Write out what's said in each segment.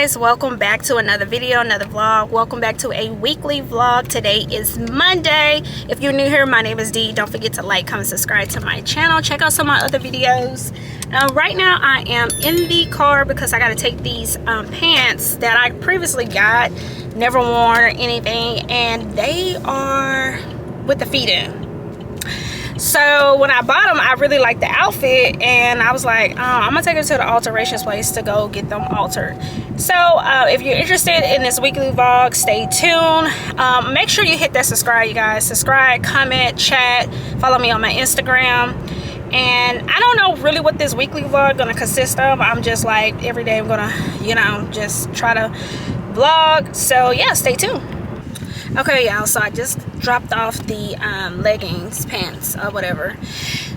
guys, welcome back to another video, another vlog. Welcome back to a weekly vlog. Today is Monday. If you're new here, my name is Dee. Don't forget to like, comment, subscribe to my channel. Check out some of my other videos. Right now I am in the car because I got to take these pants that I previously got, never worn or anything, and they are with the feet in. So when I bought them, I really liked the outfit, and I was like, oh, I'm gonna take it to the alterations place to go get them altered. So if you're interested in this weekly vlog, stay tuned. Make sure you hit that subscribe, you guys. Subscribe, comment, chat, follow me on my Instagram. And I don't know really what this weekly vlog gonna consist of. I'm just like, every day I'm gonna, you know, just try to vlog. So yeah, stay tuned. Okay, y'all, so I just dropped off the leggings, pants, or whatever.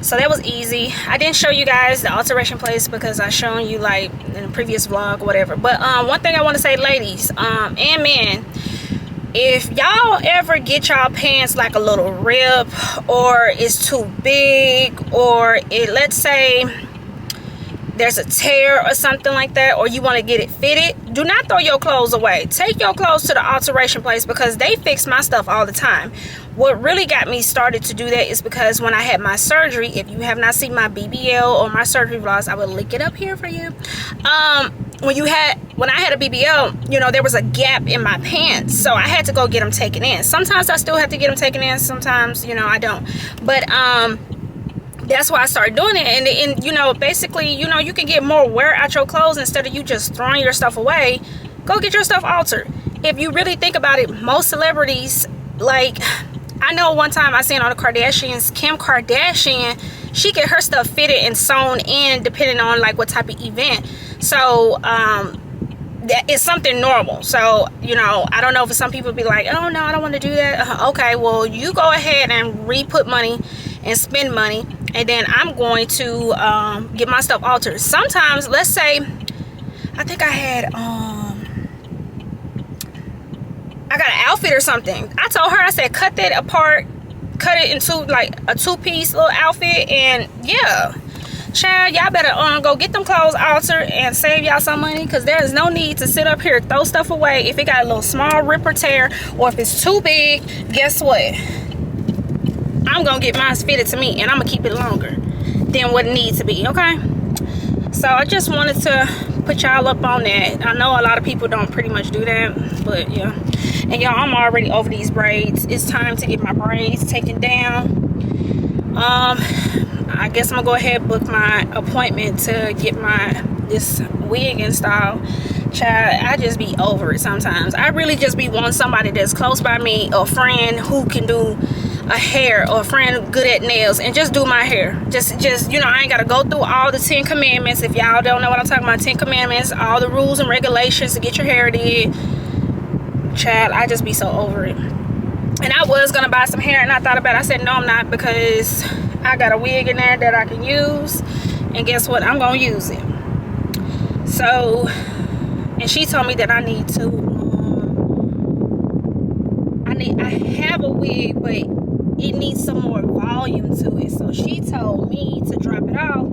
So that was easy. I didn't show you guys the alteration place because I shown you like in the previous vlog or whatever. But one thing I want to say, ladies and men, if y'all ever get y'all pants like a little rip, or it's too big, or let's say there's a tear or something like that, or you want to get it fitted, do not throw your clothes away. Take your clothes to the alteration place because they fix my stuff all the time. What really got me started to do that is because when I had my surgery, if you have not seen my BBL or my surgery vlogs, I will link it up here for you. When I had a BBL, you know, there was a gap in my pants, so I had to go get them taken in. Sometimes I still have to get them taken in, sometimes, you know, I don't. But that's why I started doing it. And you know, basically, you know, you can get more wear out your clothes instead of you just throwing your stuff away. Go get your stuff altered. If you really think about it, most celebrities, like, I know one time I seen on the Kardashians, Kim Kardashian, she get her stuff fitted and sewn in depending on like what type of event. So that is something normal. So, you know, I don't know if some people be like, oh no, I don't want to do that. Okay, well, you go ahead and re-put money and spend money, and then I'm going to get my stuff altered. Sometimes, let's say, I think I had I got an outfit or something. I told her, I said, cut that apart, cut it into like a two-piece little outfit, and yeah, child, y'all better go get them clothes altered and save y'all some money, because there is no need to sit up here, throw stuff away if it got a little small rip or tear, or if it's too big. Guess what? I'm gonna get mine fitted to me, and I'm gonna keep it longer than what it needs to be. Okay, so I just wanted to put y'all up on that. I know a lot of people don't pretty much do that, but yeah. And y'all, I'm already over these braids. It's time to get my braids taken down. I guess I'm gonna go ahead and book my appointment to get this wig installed. Child, I just be over it sometimes. I really just be wanting somebody that's close by me, or a friend who can do a hair, or a friend good at nails, and just do my hair. Just you know, I ain't gotta go through all the 10 commandments. If y'all don't know what I'm talking about, 10 commandments, all the rules and regulations to get your hair did. Child, I just be so over it. And I was gonna buy some hair, and I thought about it. I said no, I'm not, because I got a wig in there that I can use, and guess what, I'm gonna use it. So, and she told me that I need to I have a wig, but it needs some more volume to it. So she told me to drop it off,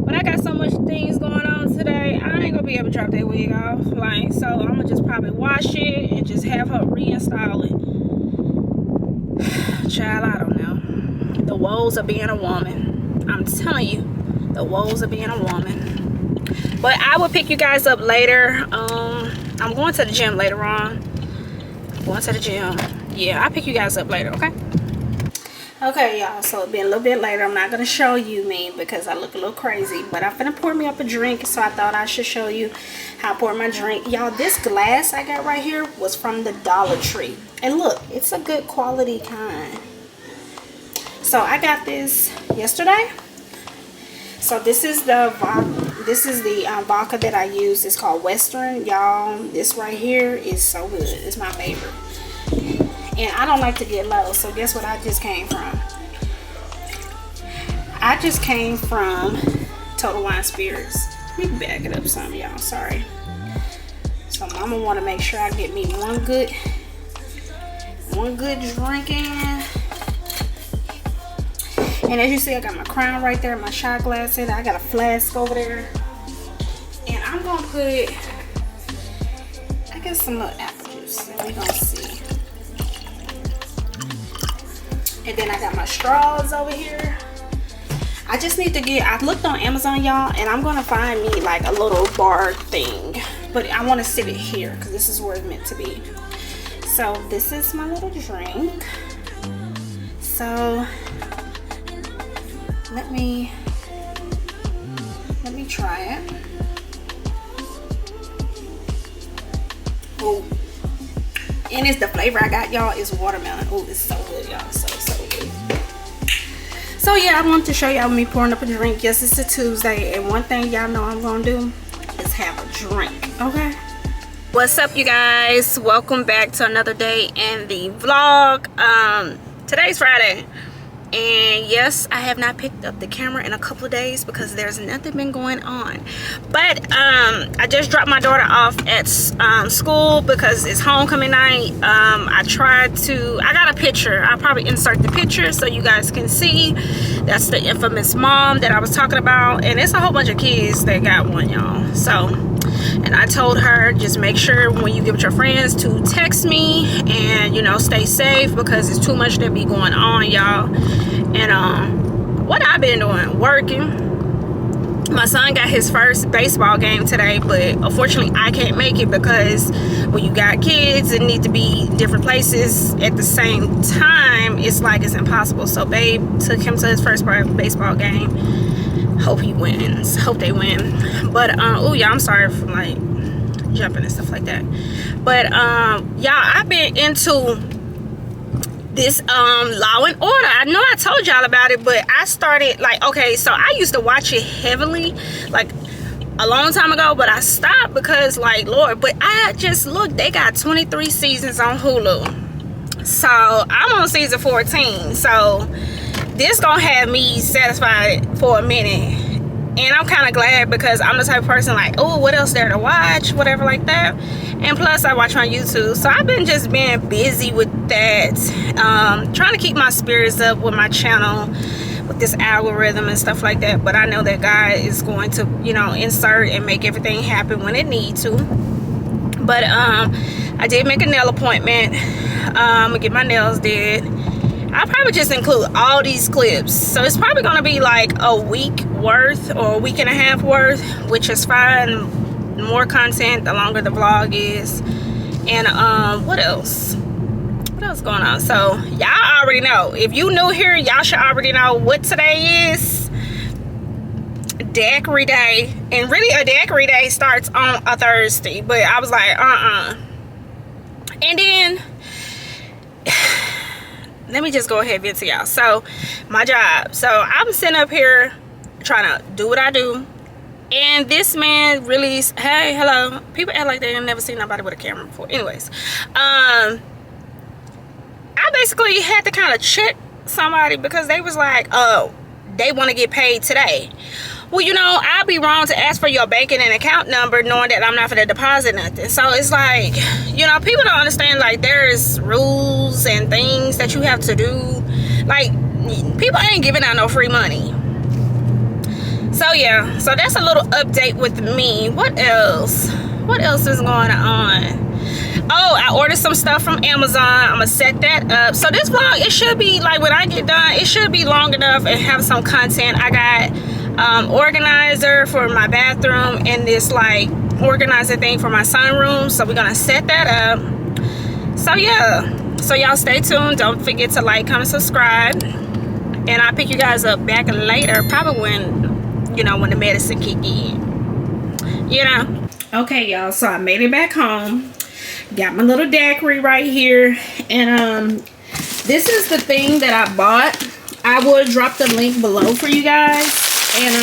but I got so much things going on today, I ain't gonna be able to drop that wig off. Like, so I'm gonna just probably wash it and just have her reinstall it. Child, I don't know. The woes of being a woman. I'm telling you, the woes of being a woman. But I will pick you guys up later. I'm going to the gym later on. Going to the gym. Yeah, I'll pick you guys up later, okay? Okay, y'all, so it's been a little bit later. I'm not going to show you me because I look a little crazy, but I'm finna pour me up a drink, so I thought I should show you how I pour my drink. Y'all, this glass I got right here was from the Dollar Tree. And look, it's a good quality kind. So I got this yesterday. So this is the vodka that I use. It's called Western. Y'all, this right here is so good. It's my favorite. And I don't like to get low, so guess what I just came from? I just came from Total Wine Spirits. Let me back it up some, y'all. Sorry. So mama want to make sure I get me one good drink in. And as you see, I got my crown right there, my shot glass in. I got a flask over there. And I'm going to put get some little apple juice and we're gonna see. And then I got my straws over here. I just need to get, I looked on Amazon, y'all, and I'm gonna find me like a little bar thing, but I want to sit it here because this is where it's meant to be. So this is my little drink. So let me try it. Oh, and it's the flavor I got, y'all, is watermelon. Oh, it's so good, y'all. So good. So yeah, I wanted to show y'all me pouring up a drink. Yes, it's a Tuesday, and one thing y'all know I'm gonna do is have a drink. Okay, what's up, you guys? Welcome back to another day in the vlog. Today's Friday, and yes, I have not picked up the camera in a couple of days because there's nothing been going on. But I just dropped my daughter off at school because it's homecoming night. I got a picture. I'll probably insert the picture so you guys can see. That's the infamous mom that I was talking about, and it's a whole bunch of kids that got one, y'all. So, and I told her, just make sure when you give it your friends to text me, and you know, stay safe because it's too much that be going on, y'all. And what I've been doing, working. My son got his first baseball game today, but unfortunately I can't make it because when you got kids and need to be different places at the same time, it's like it's impossible. So babe took him to his first baseball game. Hope he wins. Hope they win. But oh yeah, I'm sorry for like jumping and stuff like that. But y'all, I've been into this Law and Order. I know I told y'all about it, but I started like, okay, so I used to watch it heavily like a long time ago, but I stopped because like, Lord, but I just looked, they got 23 seasons on Hulu, so I'm on season 14, so this gonna have me satisfied for a minute. And I'm kind of glad because I'm the type of person like, oh, what else there to watch, whatever like that. And plus I watch on YouTube, so I've been just being busy with that, trying to keep my spirits up with my channel, with this algorithm and stuff like that. But I know that God is going to, you know, insert and make everything happen when it needs to. But I did make a nail appointment. I'm gonna get my nails did. I'll probably just include all these clips, so it's probably gonna be like a week worth or a week and a half worth, which is fine. More content the longer the vlog is. And what else going on? So y'all already know, if you new here, y'all should already know what today is. Daiquiri day. And really a daiquiri day starts on a Thursday, but I was like and then let me just go ahead and vent to y'all. So my job, so I'm sitting up here trying to do what I do, and this man really, hey, hello, people act like they ain't never seen nobody with a camera before. Anyways, I basically had to kind of check somebody because they was like, oh, they want to get paid today. Well, you know, I'd be wrong to ask for your banking and account number knowing that I'm not for the deposit nothing. So it's like, you know, people don't understand, like, there's rules and things that you have to do. Like, people ain't giving out no free money. So yeah, so that's a little update with me. What else is going on? Oh, I ordered some stuff from Amazon. I'm gonna set that up. So this vlog, it should be like, when I get done, it should be long enough and have some content. I got organizer for my bathroom and this like organizer thing for my sunroom, so we're gonna set that up. So yeah, so y'all stay tuned. Don't forget to like, comment, subscribe, and I'll pick you guys up back later, probably when, you know, when the medicine kick in, you know. Okay y'all, so I made it back home, got my little daiquiri right here, and this is the thing that I bought. I will drop the link below for you guys. And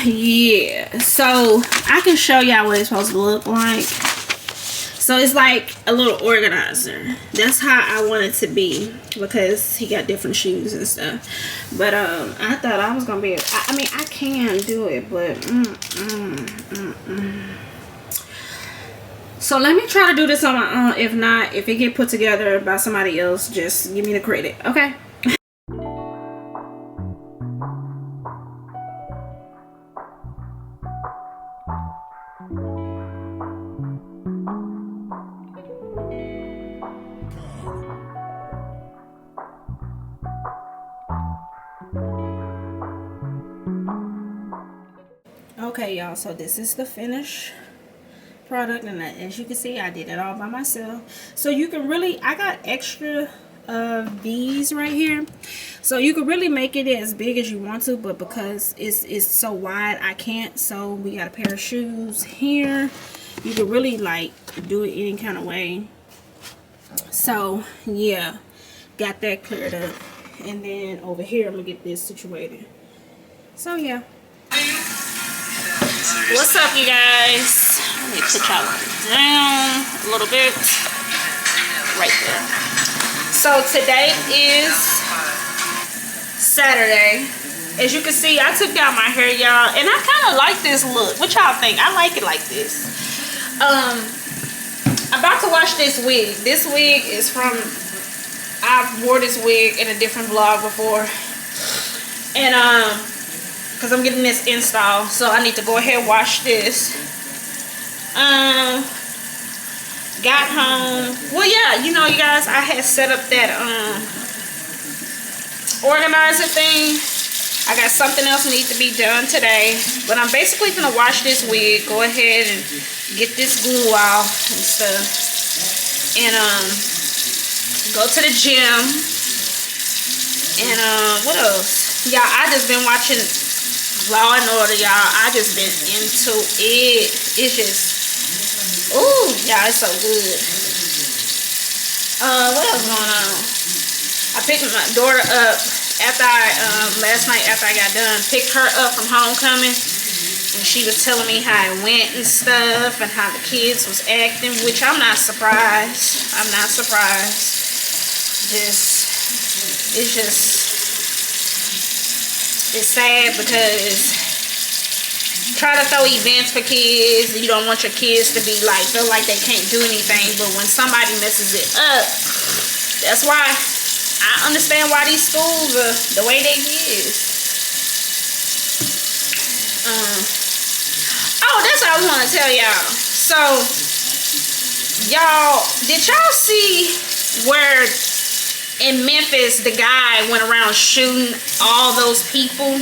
yeah, so I can show y'all what it's supposed to look like. So it's like a little organizer. That's how I want it to be because he got different shoes and stuff. But I thought I was gonna be I mean, I can do it, but so let me try to do this on my own. If not, if it get put together by somebody else, just give me the credit, okay? Okay, y'all, so this is the finished product, and as you can see, I did it all by myself. So you can really, I got extra of these right here, so you can really make it as big as you want to, but because it's so wide, I can't. So we got a pair of shoes here. You can really like do it any kind of way. So yeah, got that cleared up, and then over here I'm gonna get this situated. So yeah. What's up, you guys? Let me put y'all down a little bit. Right there. So today is Saturday. As you can see, I took out my hair, y'all, and I kind of like this look. What y'all think? I like it like this. I'm about to wash this wig. This wig is from, I've wore this wig in a different vlog before. And because I'm getting this installed, so I need to go ahead and wash this. Got home. Well, yeah, you know, you guys, I had set up that organizer thing. I got something else need to be done today, but I'm basically gonna wash this wig, go ahead and get this glue off and stuff, and go to the gym. And what else? Yeah, I just been watching Law and Order, y'all. I just been into it. It's just, ooh, y'all, it's so good. What else going on? I picked my daughter up after last night after I got done. Picked her up from homecoming, and she was telling me how it went and stuff, and how the kids was acting, which I'm not surprised. I'm not surprised. It's sad because try to throw events for kids. You don't want your kids to be like, feel like they can't do anything. But when somebody messes it up, that's why I understand why these schools are the way they is. Oh, that's what I was going to tell y'all. So, y'all, did y'all see where in Memphis, the guy went around shooting all those people?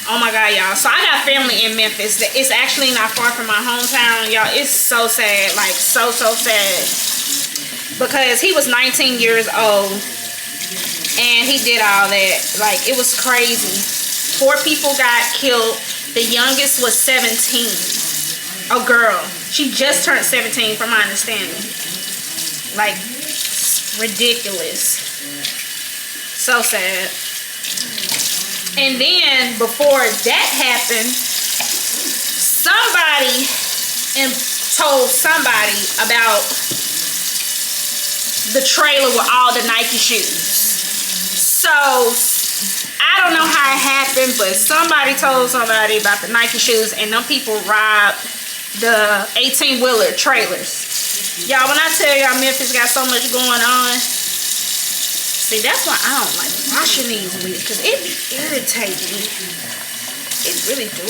Oh my God, y'all. So I got family in Memphis. It's actually not far from my hometown, y'all. It's so sad. Like, so sad. Because he was 19 years old. And he did all that. Like, it was crazy. 4 people got killed. The youngest was 17. A girl. She just turned 17, from my understanding. Like, ridiculous. So sad. And then before that happened, somebody told somebody about the trailer with all the Nike shoes. So I don't know how it happened, but somebody told somebody about the Nike shoes, and them people robbed the 18-wheeler trailers. Y'all, when I tell y'all Memphis got so much going on, see, that's why I don't like washing these wigs, because it irritates me. It really do.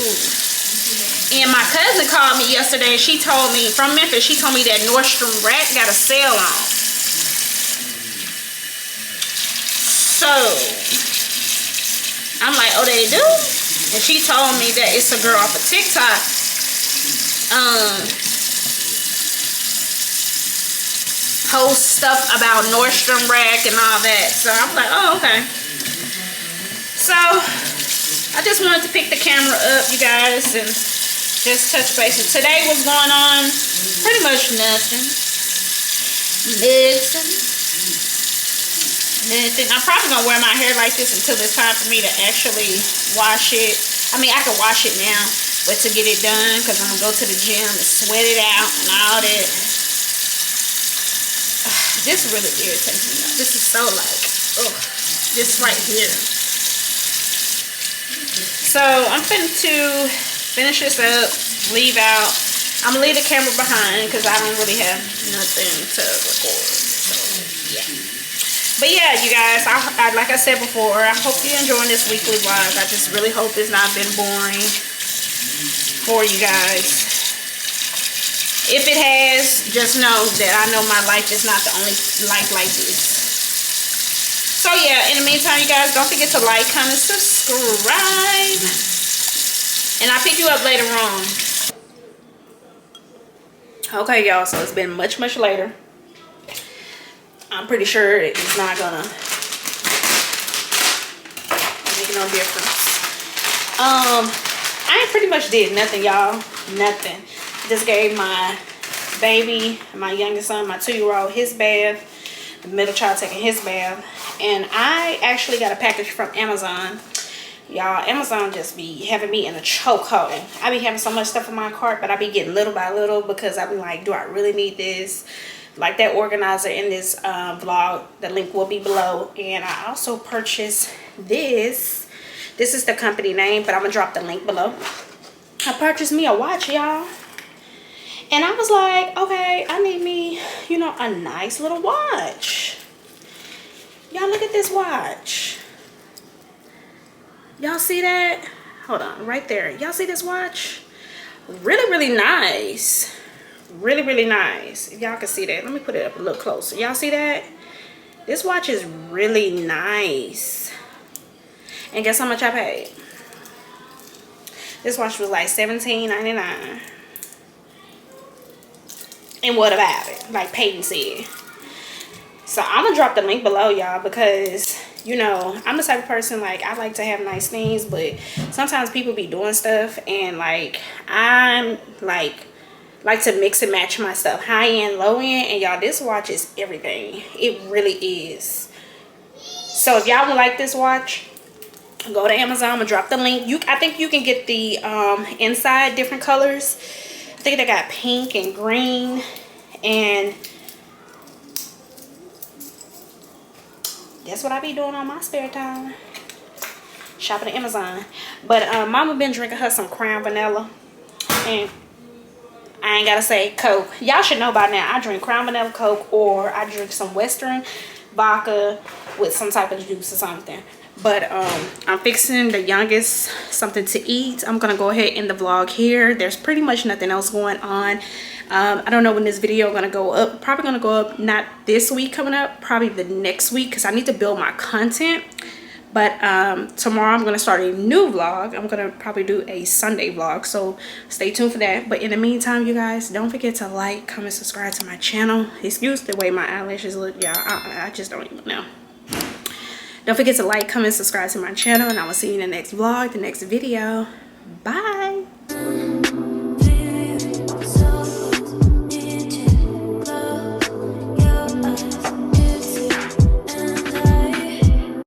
And my cousin called me yesterday, and she told me, from Memphis, she told me that Nordstrom Rack got a sale on. So, I'm like, oh, they do? And she told me that it's a girl off of TikTok. Post stuff about Nordstrom Rack and all that. So I'm like, oh, okay. So I just wanted to pick the camera up, you guys, and just touch bases. Today was going on pretty much nothing. Nothing. I'm probably gonna wear my hair like this until it's time for me to actually wash it. I mean, I can wash it now, but to get it done, because I'm gonna go to the gym and sweat it out and all that. This really irritates me. This is so like, ugh, this right here. So I'm finna to finish this up, leave out. I'm gonna leave the camera behind because I don't really have nothing to record. So yeah. But yeah, you guys, I like I said before, I hope you're enjoying this weekly vlog. I just really hope it's not been boring for you guys. If it has, just know that I know my life is not the only life like this. So yeah, in the meantime, you guys, don't forget to like, comment, subscribe. And I'll pick you up later on. Okay, y'all, so it's been much later. I'm pretty sure it's not gonna make no difference. I pretty much did nothing, y'all. Nothing. Just gave my baby, my youngest son, my 2-year-old, his bath. The middle child taking his bath. And I actually got a package from Amazon. Y'all, Amazon just be having me in a chokehold. I be having so much stuff in my cart, but I be getting little by little because I be like, do I really need this? Like that organizer in this vlog, the link will be below. And I also purchased this. This is the company name, but I'm gonna drop the link below. I purchased me a watch, y'all. And I was like, okay, I need me, you know, a nice little watch. Y'all look at this watch. Y'all see that? Hold on, right there. Y'all see this watch? Really nice. Really nice. If y'all can see that, let me put it up a little closer. Y'all see that? This watch is really nice. And guess how much I paid? This watch was like $17.99. And what about it? Like Peyton said. So I'm gonna drop the link below, y'all, because you know I'm the type of person, like, I like to have nice things, but sometimes people be doing stuff and like I'm like to mix and match my stuff, high end, low end. And y'all, this watch is everything. It really is. So if y'all would like this watch, go to Amazon. I'm gonna drop the link. I think you can get the inside different colors. I think they got pink and green, and that's what I be doing on my spare time, shopping at Amazon. But mama been drinking her some Crown Vanilla, and I ain't gotta say Coke. Y'all should know by now I drink Crown Vanilla Coke, or I drink some Western vodka with some type of juice or something. But I'm fixing the youngest something to eat. I'm gonna go ahead in the vlog here. There's pretty much nothing else going on. I don't know when this video gonna go up. Probably gonna go up not this week coming up, probably the next week, because I need to build my content. But tomorrow I'm gonna start a new vlog. I'm gonna probably do a Sunday vlog, so stay tuned for that. But in the meantime, you guys, don't forget to like, comment, subscribe to my channel. Excuse the way my eyelashes look, y'all. I just don't even know. Don't forget to like, comment, subscribe to my channel, and I will see you in the next vlog, the next video. Bye.